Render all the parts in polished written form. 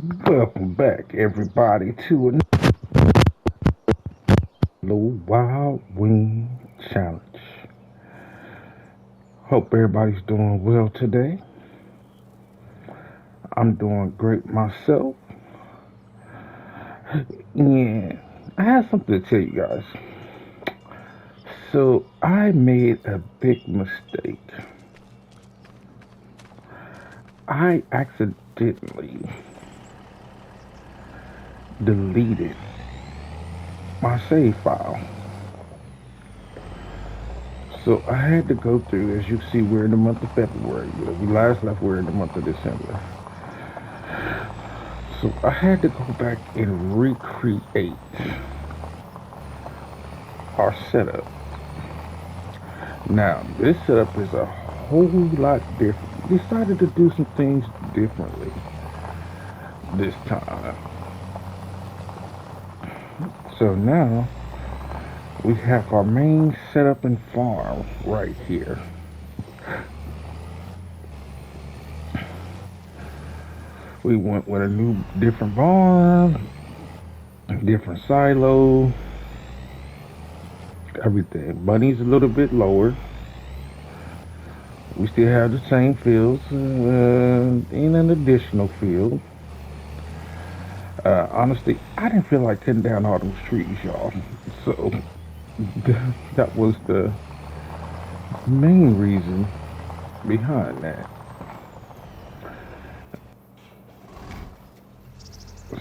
Welcome back, everybody, to another Wild Wing Challenge. Hope everybody's doing well today. I'm doing great myself. And I have something to tell you guys. So, I made a big mistake. I accidentally deleted my save file. So I had to go through, as you see, we're in the month of February. We last left, we're in the month of December. So I had to go back and recreate our setup. Now, this setup is a whole lot different. We decided to do some things differently this time. So now we have our main setup and farm right here. We went with a new, different barn, different silo, everything. Money's a little bit lower. We still have the same fields, and an additional field. Honestly, I didn't feel like cutting down all those trees, y'all. So that was the main reason behind that.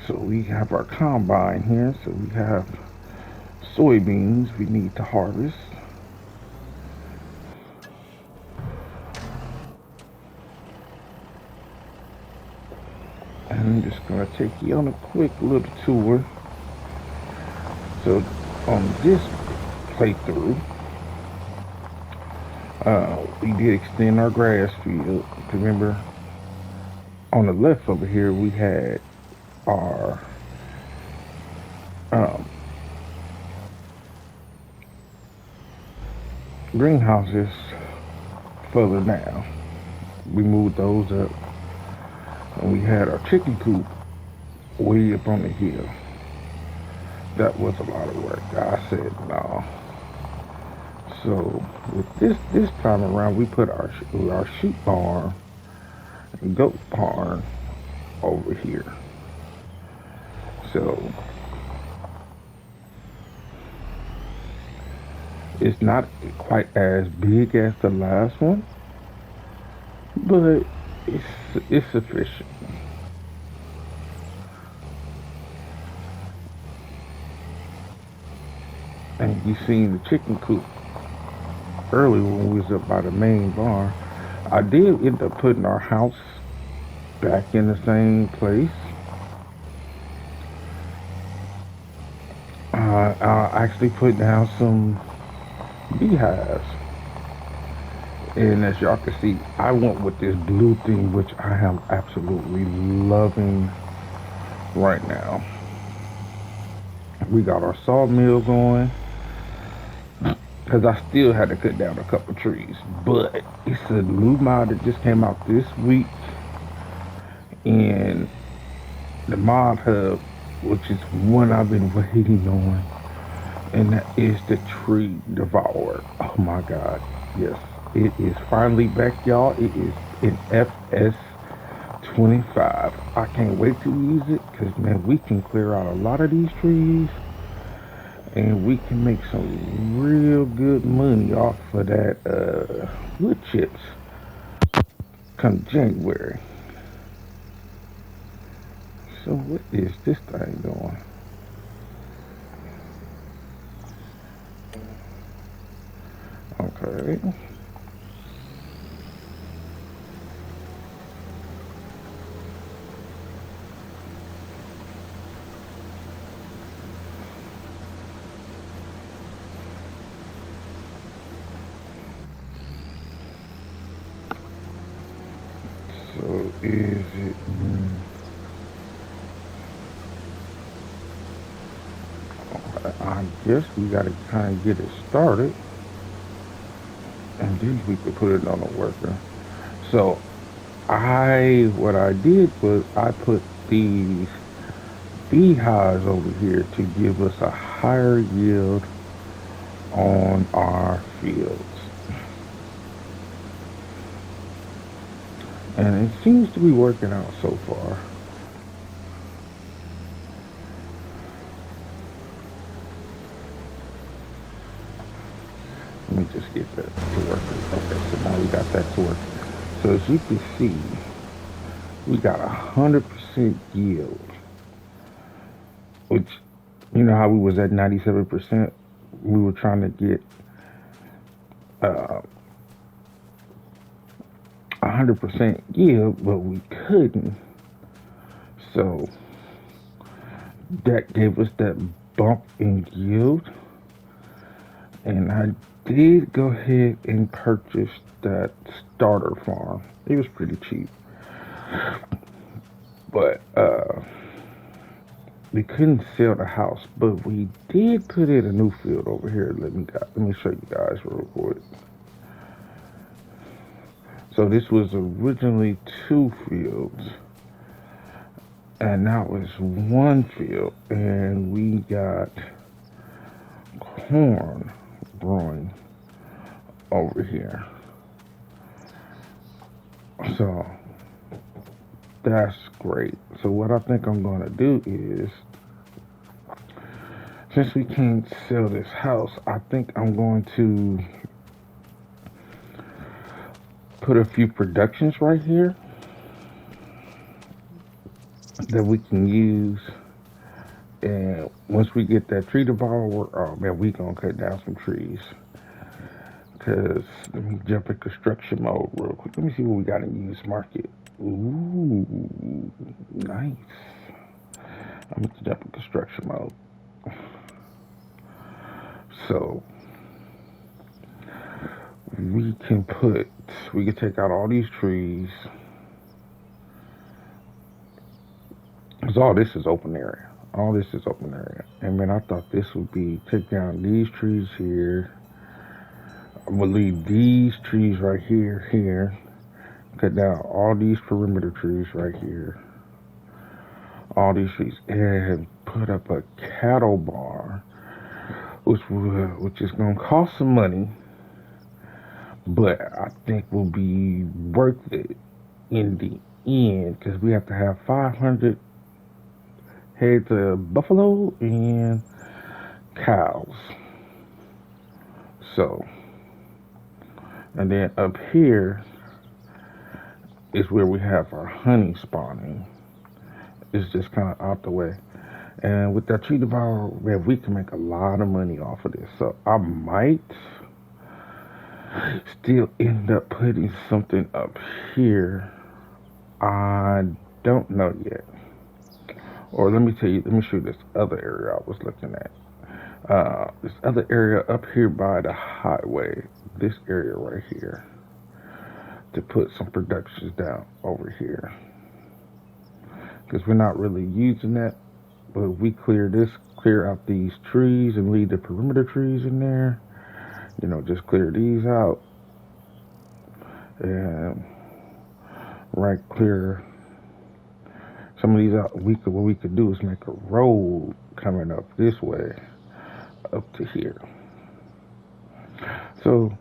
So we have our combine here. So we have soybeans we need to harvest. And I'm just gonna take you on a quick little tour. So on this playthrough, we did extend our grass field. Remember, on the left over here, we had our um, greenhouses further down. We moved those up, and we had our chicken coop way up on the hill. That was a lot of work. I said no. So with this time around, we put our sheep barn and goat barn over here. So it's not quite as big as the last one, but it's sufficient. And you seen the chicken coop earlier when we was up by the main barn. I did end up putting our house back in the same place. I actually put down some beehives. And as y'all can see, I went with this blue thing, which I am absolutely loving right now. We got our sawmill going, because I still had to cut down a couple trees. But it's a new mod that just came out this week. And the mod hub, which is one I've been waiting on, and that is the tree devourer. Oh my god, yes, it is finally back, y'all. It is in FS25. I can't wait to use it, because man, we can clear out a lot of these trees, and we can make some real good money off of that wood chips come January. So what is this thing doing? Okay. So is it? I guess we gotta kind of get it started, and then we could put it on a worker. So what I did was I put these beehives over here to give us a higher yield on our fields. And it seems to be working out so far. Let me just get that to work. Okay, so now we got that to work. So as you can see, we got 100% yield, which, you know how we was at 97%? We were trying to get uh, 100% yield, but we couldn't. So that gave us that bump in yield. And I did go ahead and purchase that starter farm. It was pretty cheap. But we couldn't sell the house, but we did put in a new field over here. Let me show you guys real quick. So this was originally 2 fields, and now it's 1 field, and we got corn growing over here. So that's great. So what I think I'm gonna do is, since we can't sell this house, I think I'm going to put a few productions right here that we can use. And once we get that tree devourer, oh man, we gonna cut down some trees. Cause let me jump in construction mode real quick. Let me see what we got in used market. Ooh, nice. I'm gonna jump in construction mode. So we can take out all these trees. Cause all this is open area. All this is open area. And man, I thought this would be take down these trees here. I'm gonna leave these trees right here. Cut down all these perimeter trees right here. All these trees, and put up a cattle barn, which is gonna cost some money, but I think will be worth it in the end, because we have to have 500 heads of buffalo and cows. So, and then up here is where we have our honey spawning. It's just kind of out the way. And with that tree devourer, man, we can make a lot of money off of this. So I might still end up putting something up here. I don't know yet. Or let me show you this other area I was looking at. This other area up here by the highway, this area right here, to put some productions down over here. Because we're not really using that, but we clear out these trees and leave the perimeter trees in there. You know, just clear these out. And clear some of these out. What we could do is make a road coming up this way up to here. So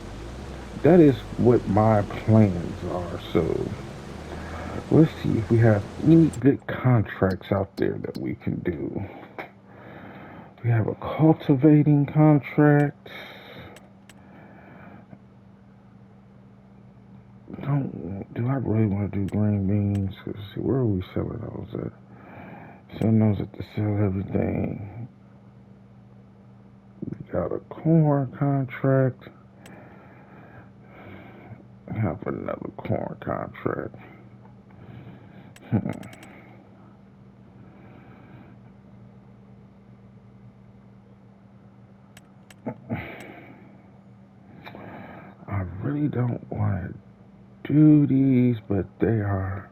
that is what my plans are. So let's see if we have any good contracts out there that we can do. We have a cultivating contract. Do I really want to do green beans? Let's see, where are we selling those at? Selling those at the Sell Everything. We got a corn contract. I have another corn contract. I really don't want to do these, but they are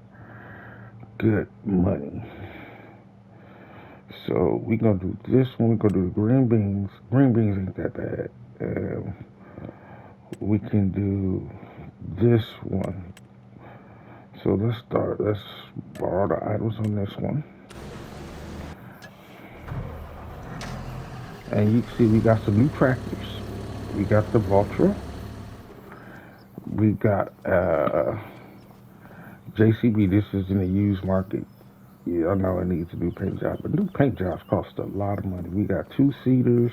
good money. So we're gonna do this one. We're gonna do the green beans. Green beans ain't that bad. We can do this one. So let's start. Let's borrow the items on this one. And you can see we got some new tractors. We got the Vultra. We got JCB. This is in the used market. Yeah, I know it needs a new paint job, but new paint jobs cost a lot of money. We got two seaters.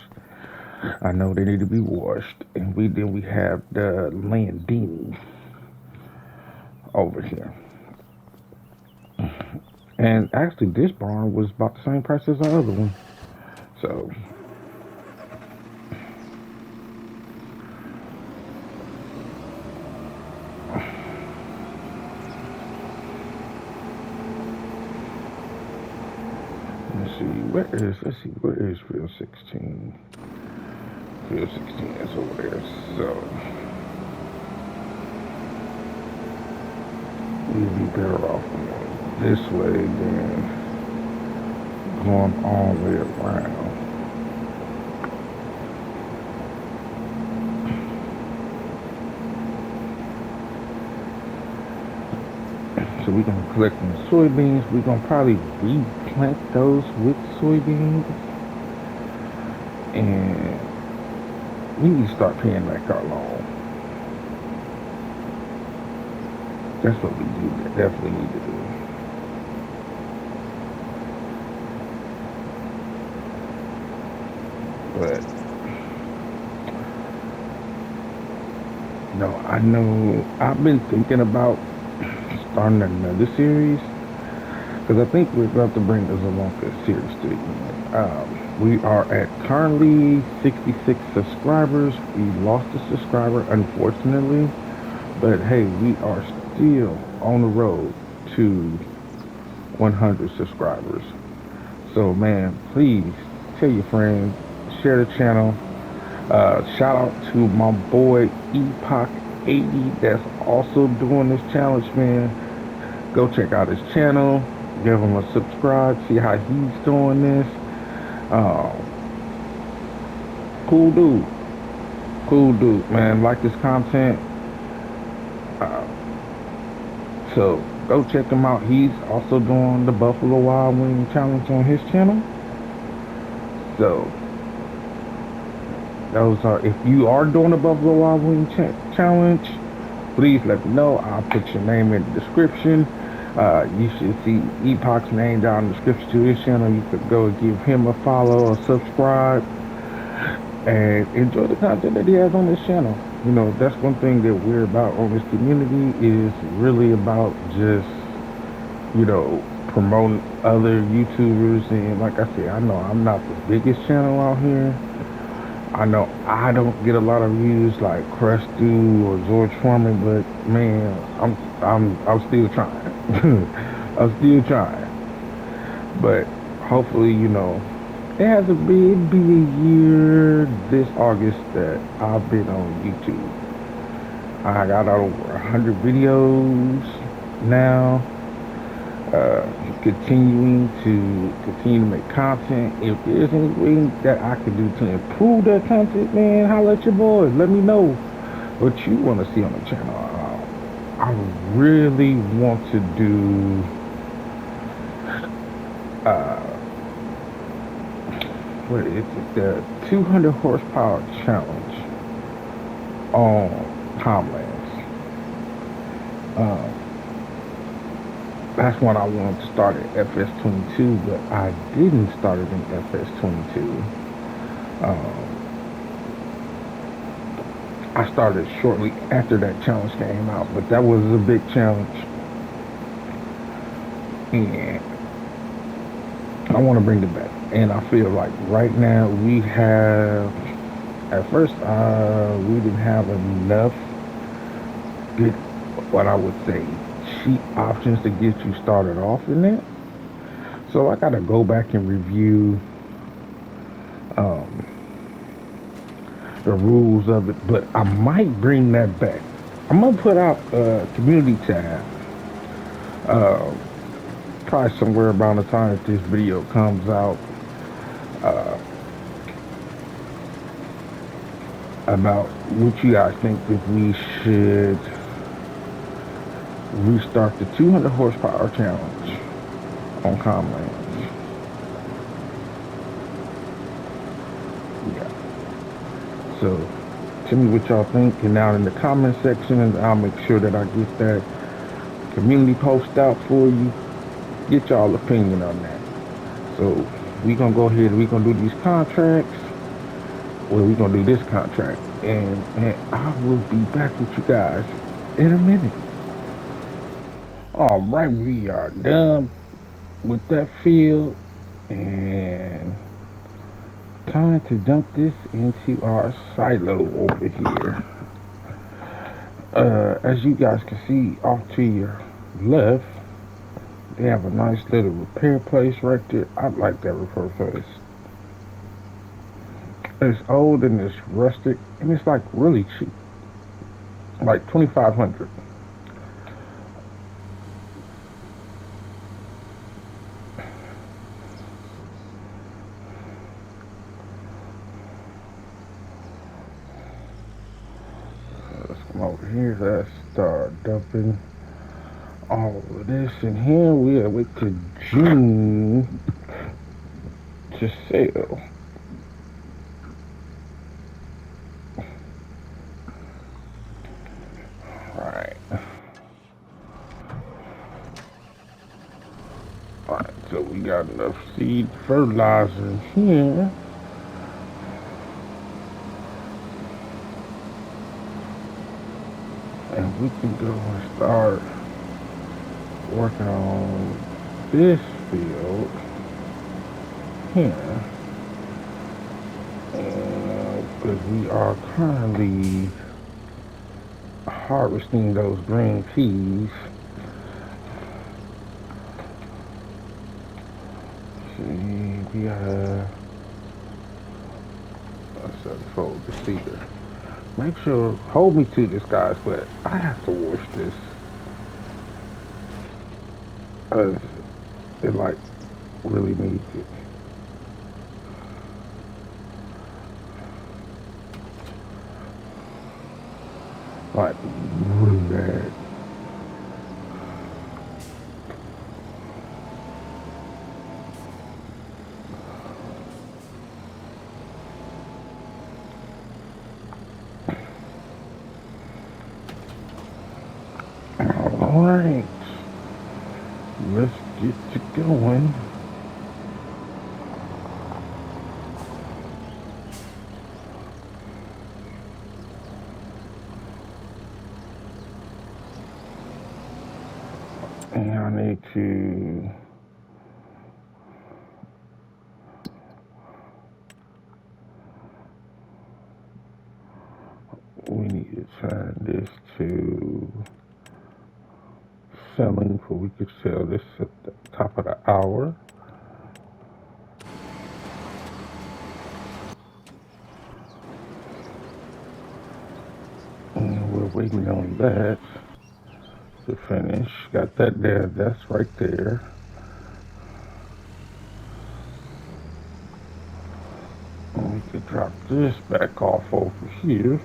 I know they need to be washed, and we have the Landini over here. And actually, this barn was about the same price as our other one. So where is field 16? Field 16 is over there. So we'd be better off going this way than going all the way around. So we're gonna collect some soybeans. We're gonna probably replant those with soybeans, and we need to start paying back our loan. That's what we do. Definitely need to do. But no, I know I've been thinking about starting another series because I think we're about to bring the Zelonka series to you. We are at currently 66 subscribers. We lost a subscriber, unfortunately, but hey, we are still on the road to 100 subscribers. So, man, please tell your friends, share the channel. Shout out to my boy Epoch80 that's also doing this challenge, man. Go check out his channel, give him a subscribe, see how he's doing this. Cool dude, man. Like this content. So go check him out. He's also doing the Buffalo Wild Wing challenge on his channel. So those are, if you are doing the Buffalo Wild Wing challenge, please let me know. I'll put your name in the description. You should see Epoch's name down in the description to his channel. You could go and give him a follow or subscribe and enjoy the content that he has on this channel. You know, that's one thing that we're about on this community, is really about just, you know, promoting other YouTubers. And like I said, I know I'm not the biggest channel out here. I know I don't get a lot of views like Crestu or George Foreman, but man, I'm still trying. I'm still trying. But hopefully, you know, it has it'd be a year this August that I've been on YouTube. I got over 100 videos now. Continue to make content. If there's anything that I can do to improve that content, man, holla at your boys. Let me know what you want to see on the channel. I really want to do what is it? The 200 horsepower challenge on Comlands. That's when I wanted to start at FS22, but I didn't start it in FS22. I started shortly after that challenge came out, but that was a big challenge. And I want to bring it back. And I feel like right now we have, at first, we didn't have enough good, what I would say, cheap options to get you started off in it. So I gotta go back and review the rules of it, but I might bring that back. I'm gonna put out a community tab probably somewhere around the time that this video comes out, about what you guys think that we should restart the 200 horsepower challenge on Comlands. Yeah. So tell me what y'all think, and out in the comment section, and I'll make sure that I get that community post out for you. Get y'all opinion on that. So we gonna go ahead and we gonna do these contracts. Well, we gonna do this contract, and I will be back with you guys in a minute. All right, we are done with that field, and time to dump this into our silo over here. As you guys can see off to your left, they have a nice little repair place right there. I like that repair place. It's old and it's rustic, and it's like really cheap, like 2,500. Let's come over here. Let's start dumping all of this in here. We'll wait to June to sell. Alright. Alright, so we got enough seed fertilizer in here. And we can go and start working on this field here. Because we are currently harvesting those green peas. See, we gotta fold the seeder. Make sure, hold me to this, guys, but I have to wash this. It like really needs it. Like really bad. All right, let's get to going. And I need to we need to turn this to selling, for we could sell this at the top of the hour. And we're waiting on that to finish. Got that there, that's right there. And we could drop this back off over here.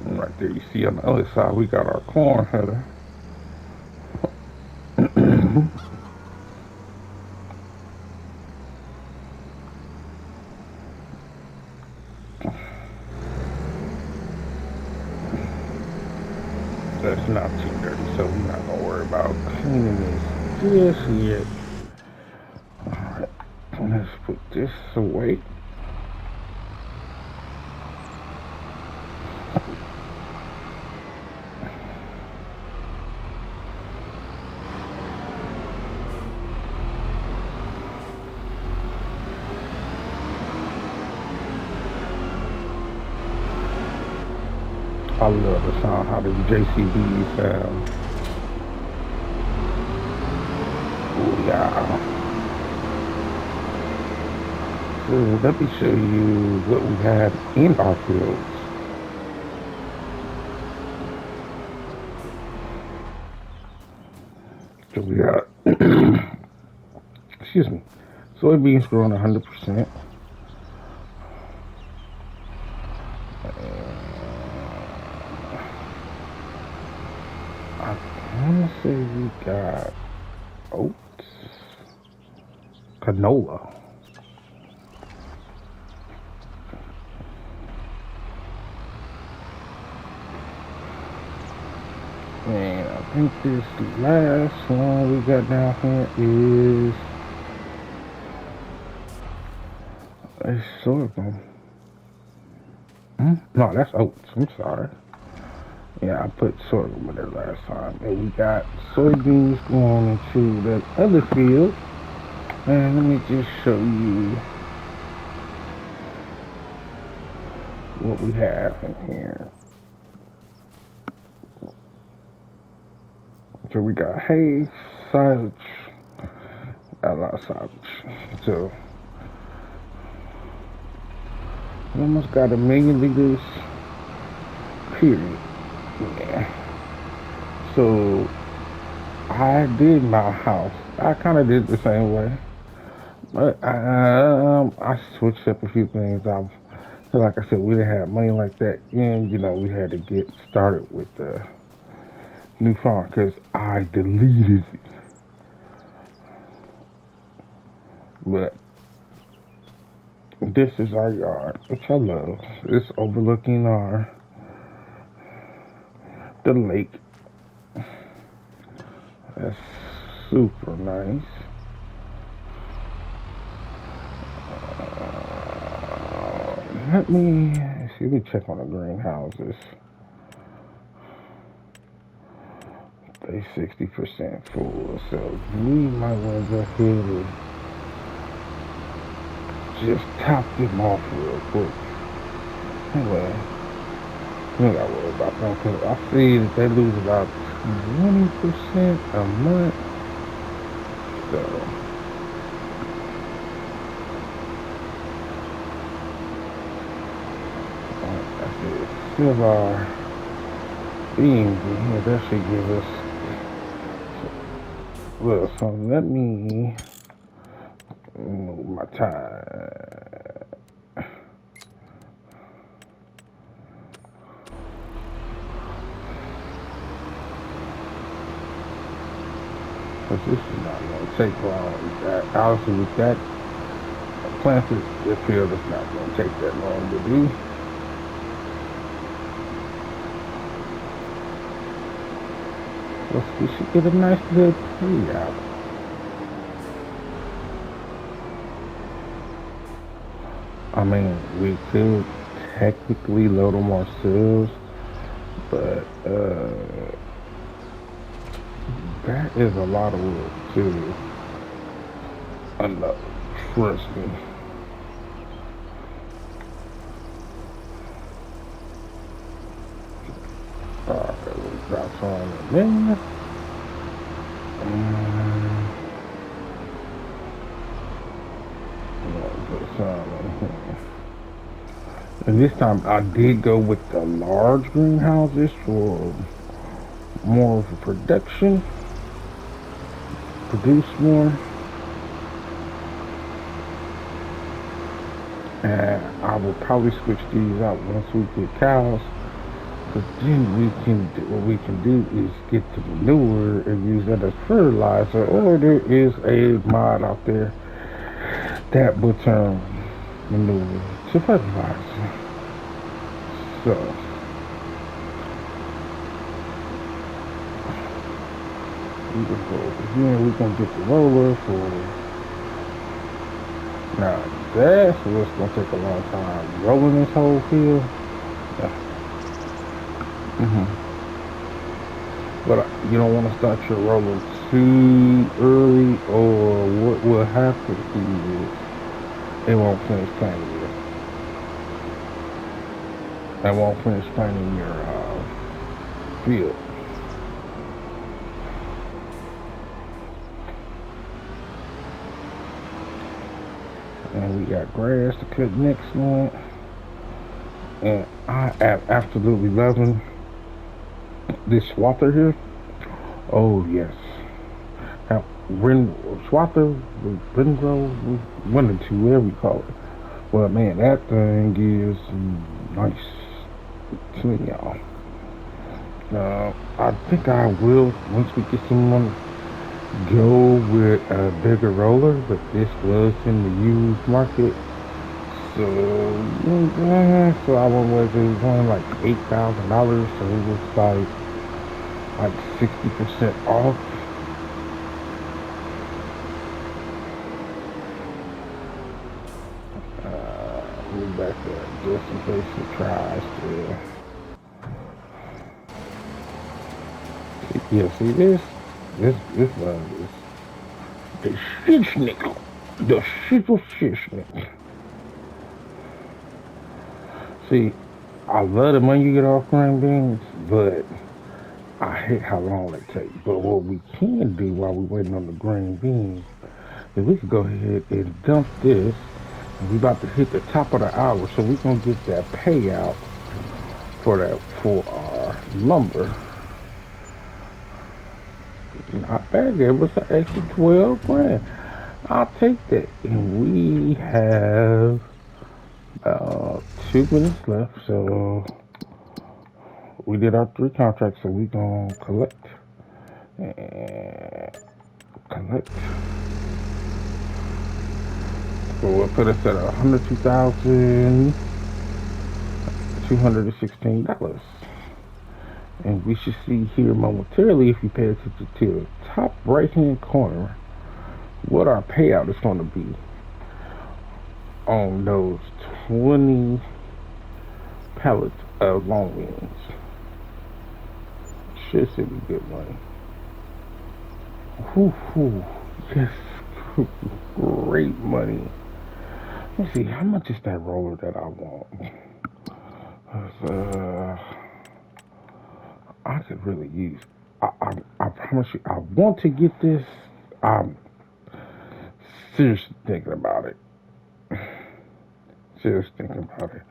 And right there, you see on the other side, we got our corn header. That's not too dirty, so we're not gonna worry about cleaning this just yet. Alright, let's put this away. I love the sound, how the JCB sound. Oh yeah. So let me show you what we have in our fields. So we got, excuse me, soybeans growing 100%. I'm gonna say we got oats, canola. And I think this last one we got down here is sorghum. No, that's oats. I'm sorry. Yeah, I put sorghum in there last time. And we got soybeans going into that other field. And let me just show you what we have in here. So we got hay, silage, a lot of silage. So we almost got 1,000,000 liters, period. Yeah. So I did my house. I kind of did the same way, but I switched up a few things. So like I said, we didn't have money like that, and we had to get started with the new farm because I deleted it. But this is our yard, which I love. It's overlooking the lake. That's super nice. Let me see. We check on the greenhouses. They 60% full, so we might want to go ahead and just top them off real quick. Anyway, we don't gotta worry about them because I see that they lose about 20% a month. So that's it. Still our beans in here. That should give us. Well, so let me move my time. Because this is not going to take long. Obviously, with that planted, this field is not going to take that long to do. We should get a nice little tree out. I mean, we could technically load them ourselves, but that is a lot of wood to unload. Trust me. Okay, we'll drop some in there. And this time I did go with the large greenhouses for more of a production, produce more. And I will probably switch these out once we get cows. But then what we can do is get the manure and use that as fertilizer, or there is a mod out there that will turn manure to fertilizer. So we can go over here, we can get the roller for. Now that's what's gonna take a long time. Rolling this whole field. Yeah. But you don't want to start your roller too early, or what will happen is it won't finish planting you. It won't finish planting your field. And we got grass to cut next month. And I am absolutely loving this swather here. Oh yes. Now swather, Rengrow, one or two, whatever you call it. Well man, that thing is nice to y'all. I think I will, once we get some money, go with a bigger roller, but this was in the used market. So, so I went with it was only like $8,000, so it was like 60% off. Move back there just in case it tries to. Yeah, see this love is the shishnik, the shishnik. See, I love the money you get off green beans, but I hate how long they take. But what we can do while we're waiting on the green beans is we could go ahead and dump this. And we about to hit the top of the hour, so we're gonna get that payout for our lumber. Not bad. Give us an extra 12 grand. I'll take that. And we have 2 minutes left, so we did our 3 contracts, so we gonna collect and collect. So we'll put us at $102,216. And we should see here momentarily, if you pay attention to the top right hand corner, what our payout is going to be on those 20 pallets of long beans. Should be good money. Whew, whew. Yes, great money. Let me see, how much is that roller that I want? I could really use. I promise you, I want to get this. I'm seriously thinking about it. Seriously thinking about it.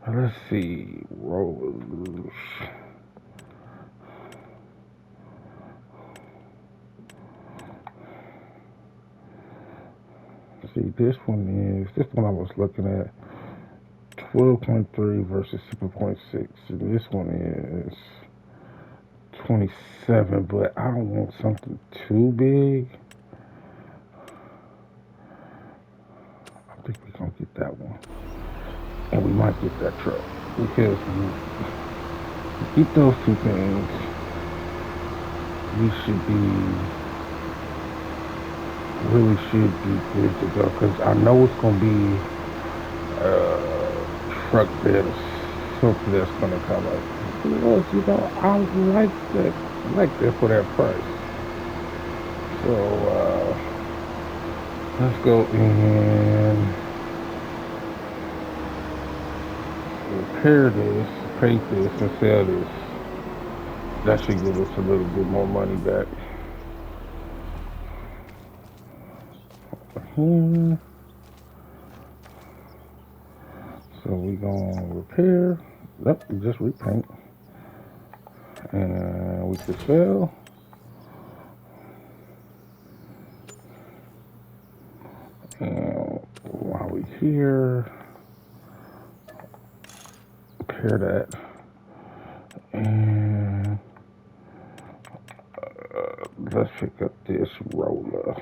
Let's see, rollers. See, this one I was looking at 12.3 versus 7.6. And this one is 27, but I don't want something too big. I think we're gonna get that one. And we might get that truck. Because we get those 2 things, we should be good to go. Because I know it's gonna be truck that's something that's gonna come up. Look, I like that for that price. So let's go and repair this, paint this, and sell this. That should give us a little bit more money back. So we gonna repair. Nope, just repaint. And we can sell. And while we here, repair that. And let's pick up this roller.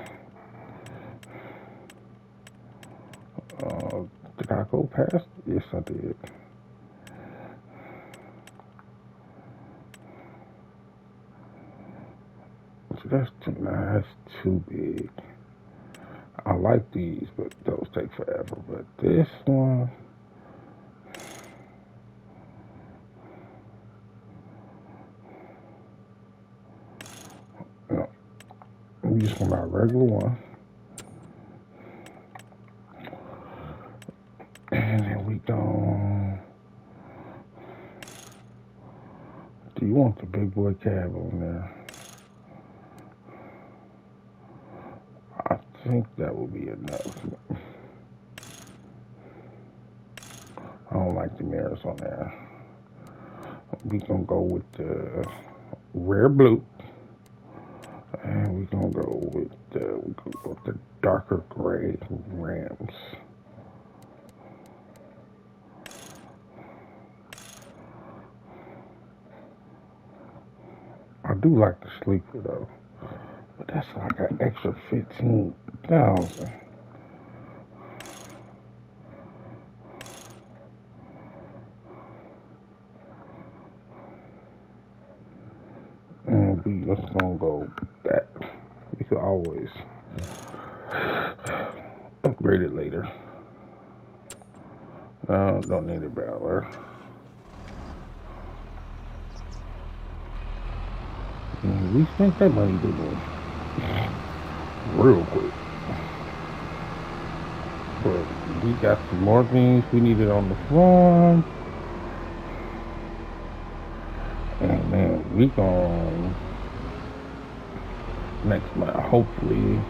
Did I go past? Yes, I did. So that's too big. I like these, but those take forever. But this one, no, I'm just want our regular one. And then we go. Do you want the big boy cab on there? I think that will be enough. I don't like the mirrors on there. We gonna go with the rare blue, and we gonna go with the darker gray rims. do like the sleeper though, but that's like an extra 15,000. And we just gonna go that. We could always upgrade it later. No, don't need a barrel. We spent that money, didn't we? Real quick. But we got some more things we needed on the farm. And man, we gon' next month, hopefully.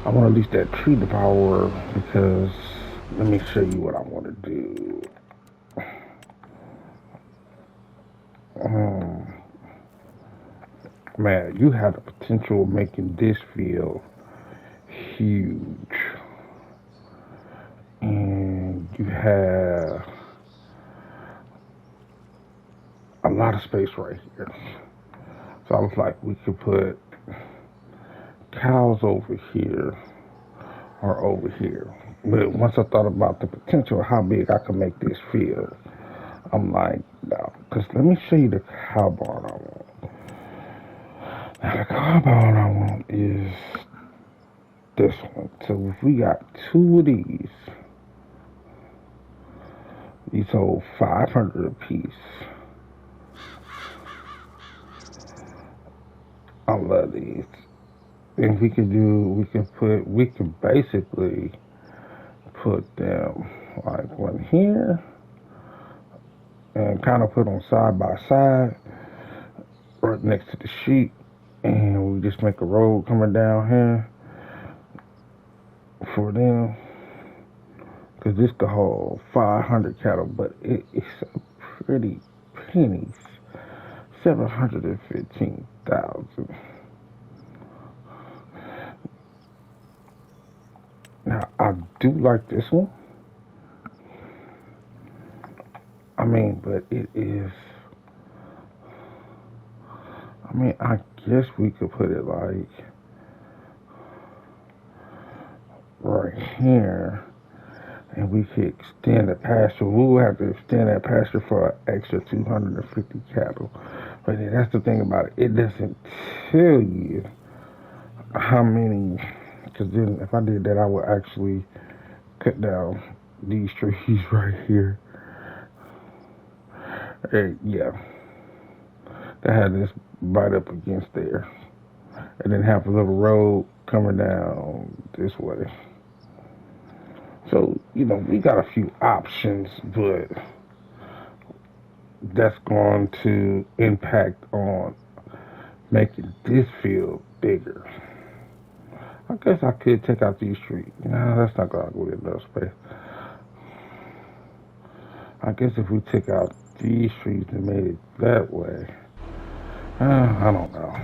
I want to lease that tree devourer because let me show you what I want to do. Man, you have the potential of making this field huge. And you have a lot of space right here. So I was like, we could put cows over here or over here. But once I thought about the potential of how big I could make this field, I'm like, no. Because let me show you the cow barn I want. Now, the cow barn I want is this one. So if we got two of these hold 500 a piece. I love these. And we can basically put them like one here and kind of put them side by side right next to the sheep, and we just make a road coming down here for them, because this could hold 500 cattle, but it's a pretty penny, 715,000. Now I do like this one. I mean, but it is. I mean, I guess we could put it like right here, and we could extend the pasture. We will have to extend that pasture for an extra 250 cattle. But that's the thing about it. It doesn't tell you how many. Because then, if I did that, I would actually cut down these trees right here. And yeah, that had this right up against there, and then have a little road coming down this way. So, you know, we got a few options, but that's going to impact on making this field bigger. I guess I could take out these trees. No, that's not going to go in enough space. I guess if we took out these trees and made it that way, I don't know.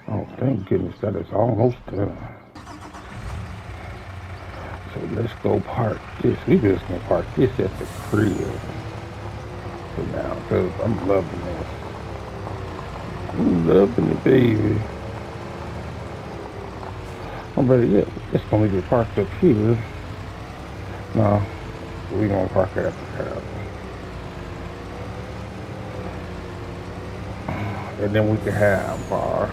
Oh, thank goodness that is almost done. So let's go park this. We just gonna park this at the crib for now, because I'm loving this. I'm loving it, baby. Oh, but yeah, it's gonna get parked up here. No, we gonna park it at the crib. And then we can have our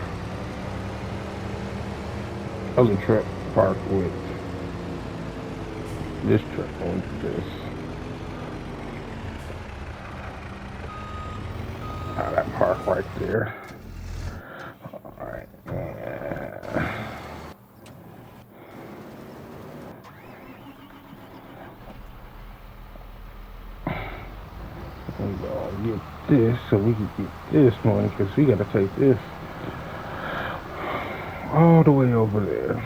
other truck parked with this truck on this. That park right there. Alright. We're gonna get this so we can get this money, because we gotta take this all the way over there.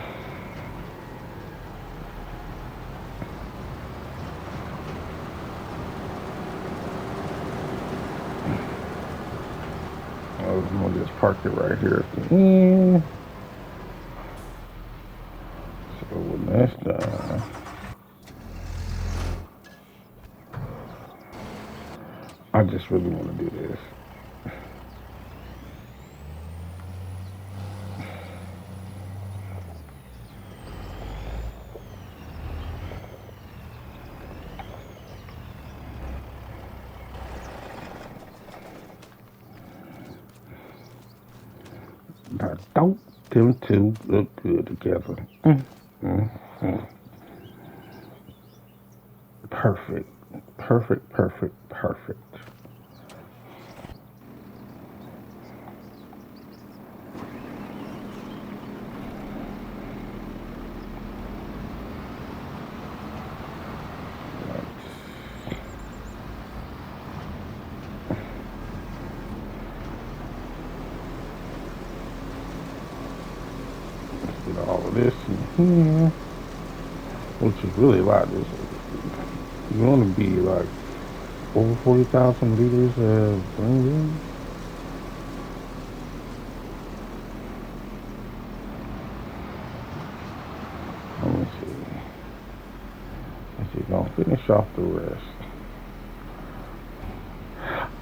I'm gonna just park it right here at the end. So when that's done, I just really want to do this. Now, don't them two look good together? Mm. Perfect. Perfect, perfect, perfect. Let's get all of this in here, which is really a lot. You want to be like over 40,000 liters of green beans. Let me see. Let's see, gonna finish off the rest.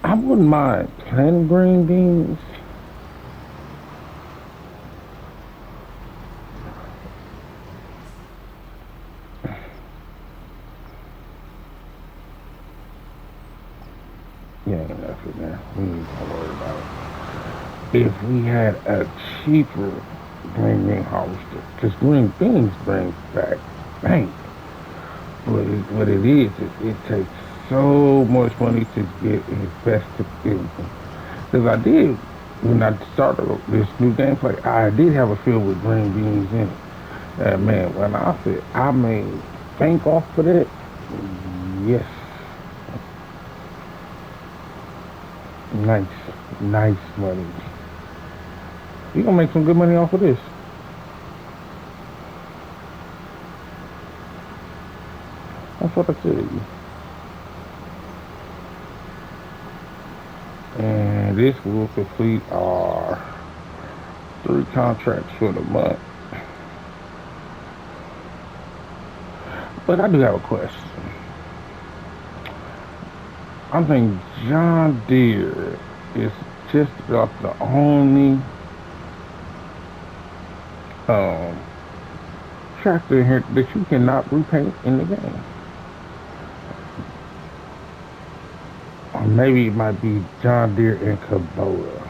I wouldn't mind planting green beans. Yeah, ain't enough in there. We ain't gonna worry about it. If we had a cheaper green harvester, because green beans bring back bank. What it is, it takes so much money to get invested in. Because I did, when I started this new gameplay, I did have a field with green beans in it. And man, when I said I made bank off of it, yes, nice, nice money. You gonna make some good money off of this. That's what I tell you. And this will complete our 3 contracts for the month. But I do have a question. I think John Deere is just about the only um, tractor here that you cannot repaint in the game. Or maybe it might be John Deere and Kubota.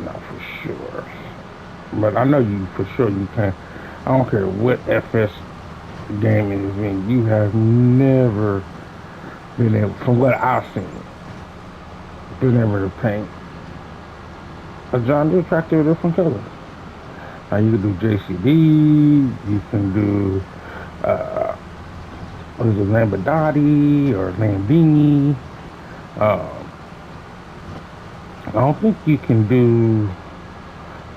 Not for sure. But I know you for sure you can. I don't care what FS game it is in. You have never been able, from what I've seen, been able to paint a John Deere tractor a different color. Now you can do JCB, you can do what is it, Lamborghini or Lambini. I don't think you can do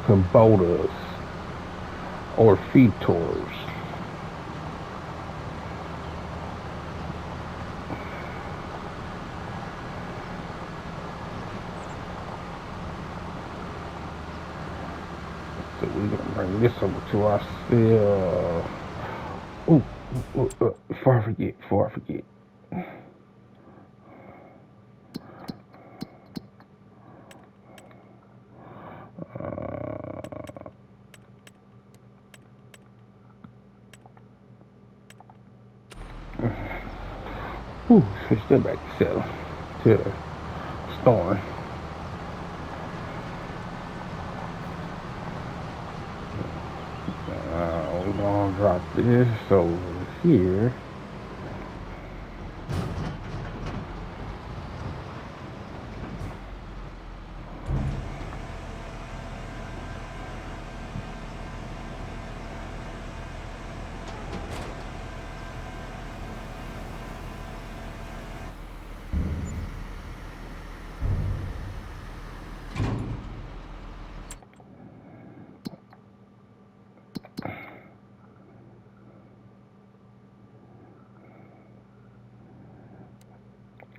Kubotas or Fetors. So we're gonna bring this over to our cell. Before I forget. Switch that back to cell to Storm. We're gonna drop this over here.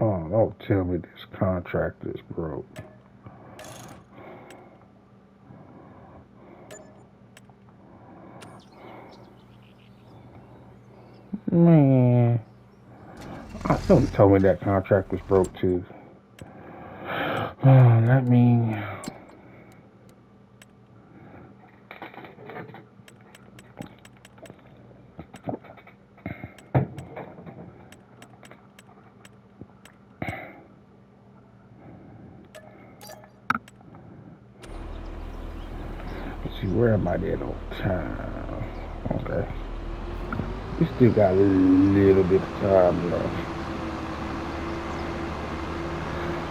Oh, don't tell me this contract is broke. Man. Somebody told me that contract was broke too. Let me. Let's see, where am I at on time? Okay. We still got a little bit of time left.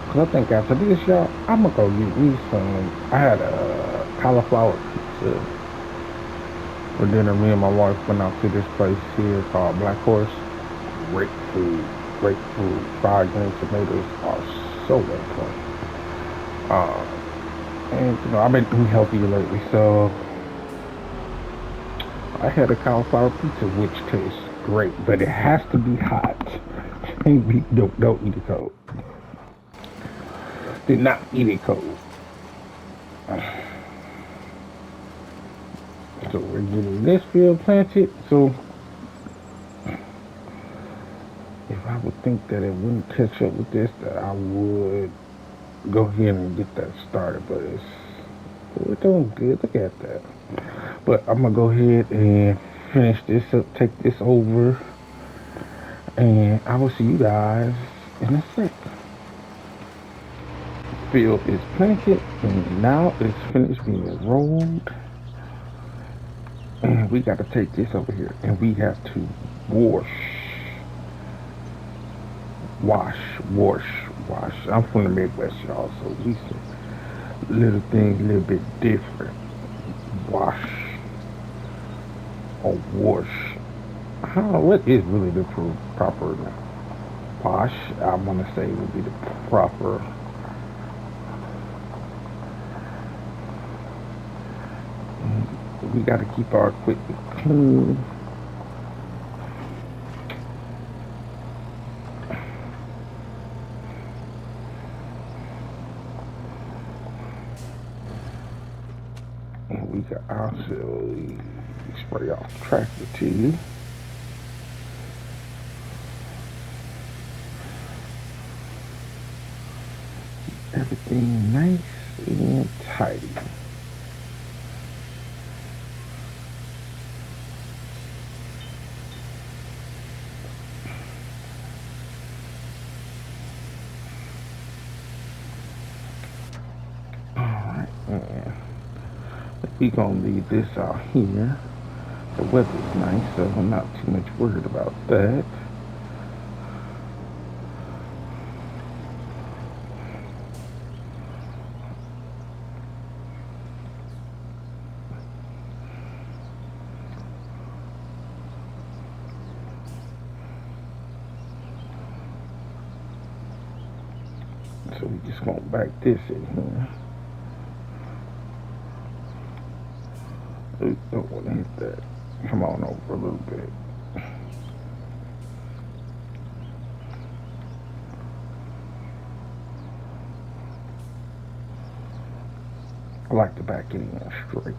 Cause I think after this, y'all, I'm gonna go get me some. I had a cauliflower pizza for dinner. Me and my wife went out to this place here called Black Horse. Great food, great food. Fried green tomatoes are so well done. And you know, I've been eating healthy lately, so I had a cauliflower pizza, which tastes great, but it has to be hot. Don't eat it cold. Did not eat it cold. So we're getting this field planted. So if I would think that it wouldn't catch up with this, that I would go ahead and get that started. But we're doing good. Look at that. But I'm gonna go ahead and finish this up, take this over, and I will see you guys in a sec. Field is planted, and now it's finished being rolled. And we got to take this over here, and we have to wash. I'm from the Midwest, y'all, so we see little things a little bit different. Wash or wash. I don't know what is really the proper wash. I want to say would be the proper. We got to keep our equipment clean. And we got also spray off the tractor too. Everything nice and tidy. Alright, and we gonna leave this out here. The weather's nice, so I'm not too much worried about that. So we just gonna back this in here. Oops, don't want to hit that. Come on over a little bit. I like to back it in straight.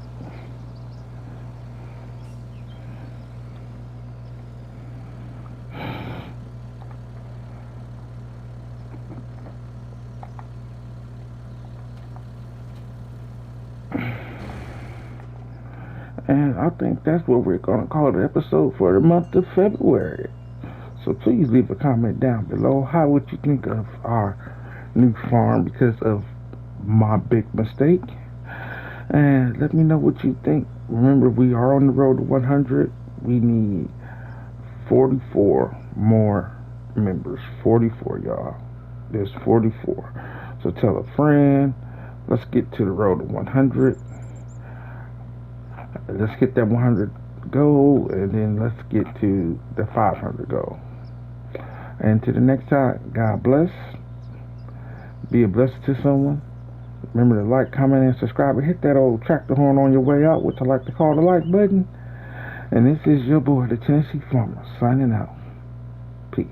And I think that's what we're going to call the episode for the month of February. So please leave a comment down below. How would you think of our new farm because of my big mistake? And let me know what you think. Remember, we are on the road to 100. We need 44 more members. 44, y'all. There's 44. So tell a friend. Let's get to the road to 100. Let's get that 100 goal, and then let's get to the 500 goal. And to the next time, God bless. Be a blessing to someone. Remember to like, comment, and subscribe, and hit that old tractor horn on your way out, which I like to call the like button. And this is your boy, the Tennessee Farmer, signing out. Peace.